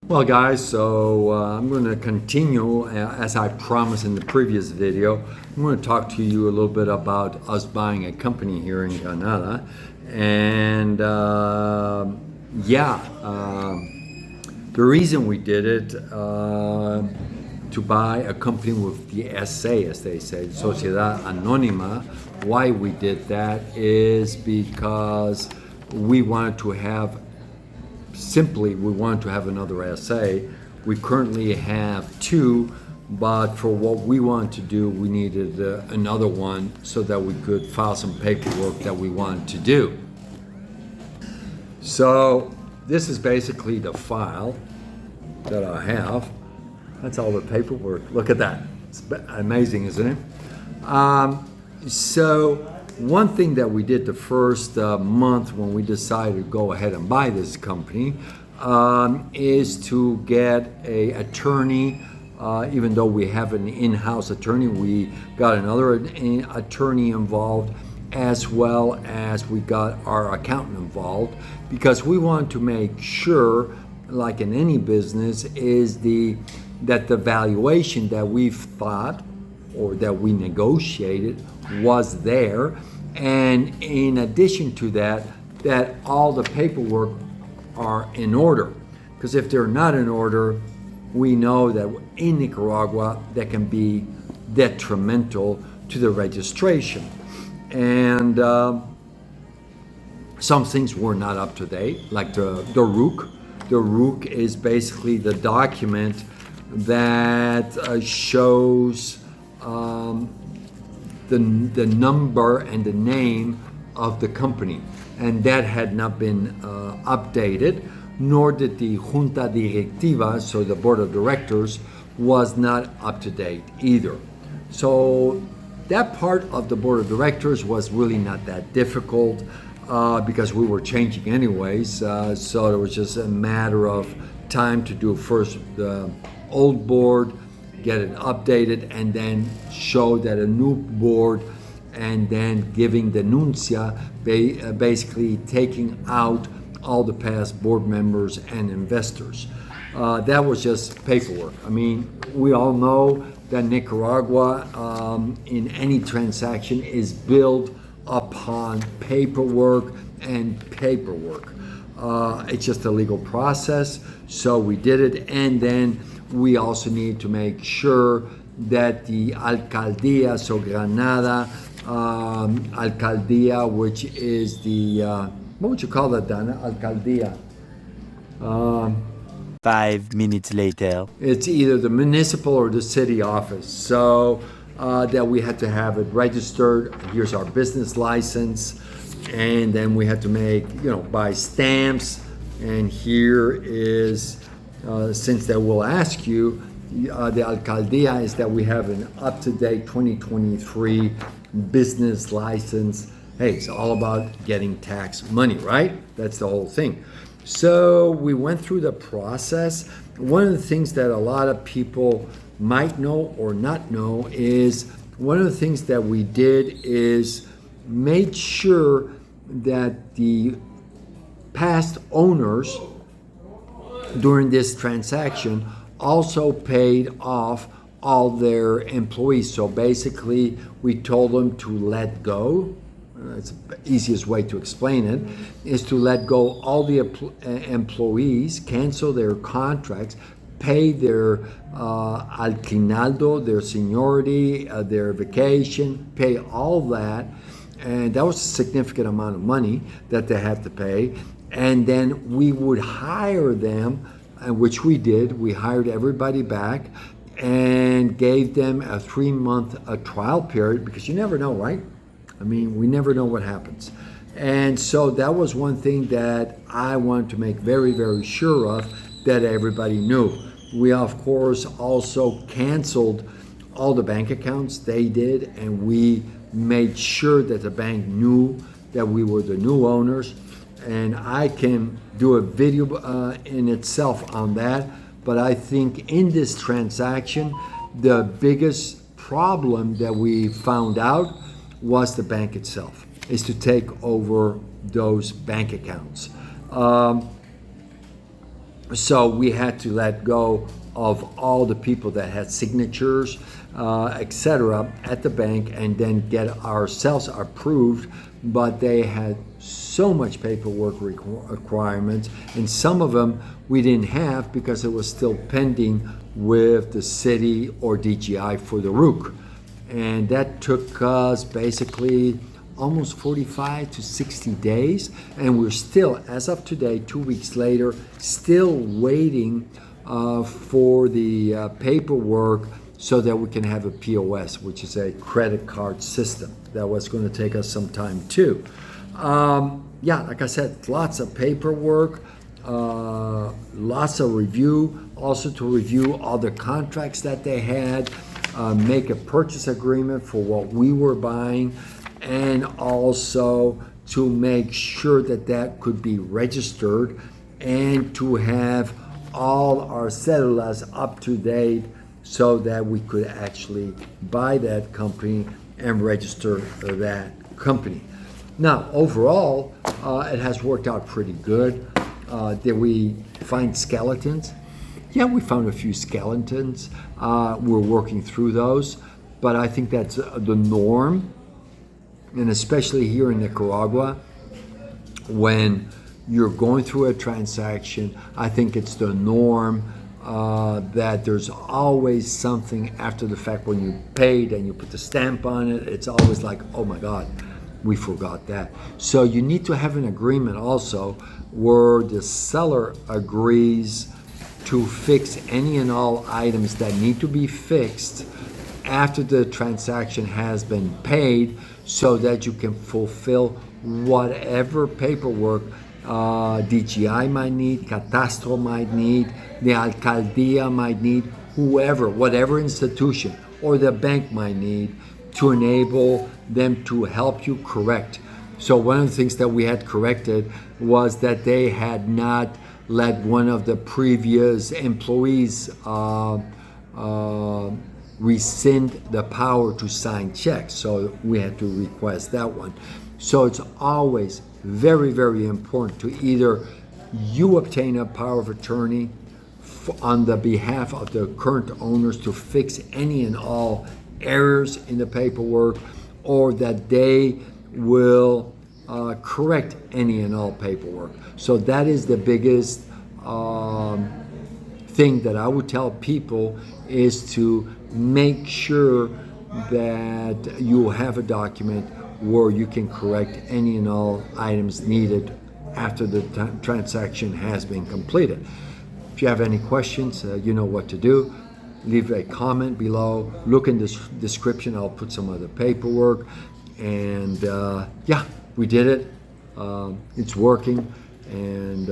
Well, guys, so I'm going to continue as I promised in the previous video. I'm going to talk to you a little bit about us buying a company here in Granada. And the reason we did it to buy a company with the SA, as they say, Sociedad Anónima. Why we did that is because we wanted to have another SA. We currently have two, but for what we wanted to do, we needed another one so that we could file some paperwork that we wanted to do. So this is basically the file that I have. That's all the paperwork. Look at that. It's amazing, isn't it? So one thing that we did the first month when we decided to go ahead and buy this company is to get an attorney. Even though we have an in-house attorney, we got another attorney involved, as well as we got our accountant involved, because we want to make sure, like in any business, that the valuation that we've thought or that we negotiated was there, and in addition to that all the paperwork are in order. Because if they're not in order, we know that in Nicaragua that can be detrimental to the registration. And some things were not up to date, like the RUC. The RUC is basically the document that shows the number and the name of the company, and that had not been updated, nor did the Junta Directiva, so the board of directors, was not up to date either. So that part of the board of directors was really not that difficult because we were changing anyways, so it was just a matter of time to do first the old board, get it updated, and then show that a new board, and then giving the nuncia, basically taking out all the past board members and investors. That was just paperwork. I mean, we all know that Nicaragua, in any transaction, is built upon paperwork and paperwork. It's just a legal process, so we did it, and then we also need to make sure that the alcaldía, so Granada alcaldía, which is the, what would you call that, Dana? Alcaldía. 5 minutes later. It's either the municipal or the city office. So that we had to have it registered. Here's our business license. And then we had to buy stamps. And here is, since they will ask you, the alcaldía is that we have an up-to-date 2023 business license. Hey, it's all about getting tax money, right? That's the whole thing. So we went through the process. One of the things that a lot of people might know or not know is one of the things that we did is made sure that the past owners during this transaction also paid off all their employees. So basically, we told them to let go. It's the easiest way to explain it, is to let go all the employees, cancel their contracts, pay their alquinaldo, their seniority, their vacation, pay all that. And that was a significant amount of money that they had to pay. And then we would hire them, which we did. We hired everybody back and gave them a 3-month trial period, because you never know, right? I mean, we never know what happens. And so that was one thing that I wanted to make very, very sure of, that everybody knew. We, of course, also canceled all the bank accounts. They did, and we made sure that the bank knew that we were the new owners. And I can do a video in itself on that, but I think in this transaction, the biggest problem that we found out was the bank itself, is to take over those bank accounts. So we had to let go of all the people that had signatures, etc., at the bank, and then get ourselves approved. But they had so much paperwork requirements, and some of them we didn't have because it was still pending with the city or DGI for the RUC. And that took us basically almost 45 to 60 days, and we're still, as of today, 2 weeks later, still waiting for the paperwork so that we can have a POS, which is a credit card system. That was going to take us some time too. Yeah, like I said, lots of paperwork, lots of review, also to review all the contracts that they had, make a purchase agreement for what we were buying, and also to make sure that that could be registered and to have all our cédulas up to date so that we could actually buy that company and register that company. Now, overall, it has worked out pretty good. Did we find skeletons? Yeah, we found a few skeletons. We're working through those, but I think that's the norm. And especially here in Nicaragua, when you're going through a transaction, I think it's the norm that there's always something after the fact when you paid and you put the stamp on it. It's always like, oh my God, we forgot that. So you need to have an agreement also where the seller agrees to fix any and all items that need to be fixed after the transaction has been paid, so that you can fulfill whatever paperwork DGI might need, Catastro might need, the Alcaldía might need, whoever, whatever institution, or the bank might need to enable them to help you correct. So one of the things that we had corrected was that they had not let one of the previous employees rescind the power to sign checks. So we had to request that one. So it's always very, very important to either you obtain a power of attorney on the behalf of the current owners to fix any and all errors in the paperwork, or that they will correct any and all paperwork. So that is the biggest thing that I would tell people, is to make sure that you have a document where you can correct any and all items needed after the transaction has been completed. If you have any questions, you know what to do. Leave a comment below. Look in the description. I'll put some of the paperwork. And yeah, we did it. It's working. And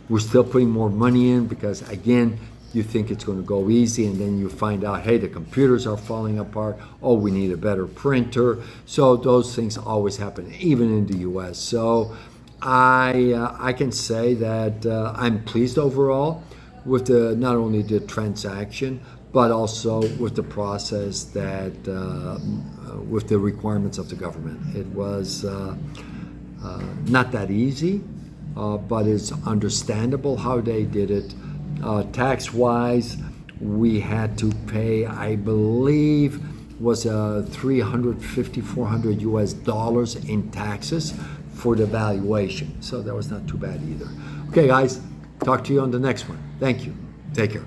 we're still putting more money in because, again, you think it's going to go easy, and then you find out, hey, the computers are falling apart. Oh, we need a better printer. So those things always happen, even in the U.S. So I can say that I'm pleased overall with not only the transaction, but also with the process that with the requirements of the government. It was not that easy, but it's understandable how they did it. Tax-wise, we had to pay, I believe, was $350, $400 in taxes for the valuation. So that was not too bad either. Okay, guys, talk to you on the next one. Thank you. Take care.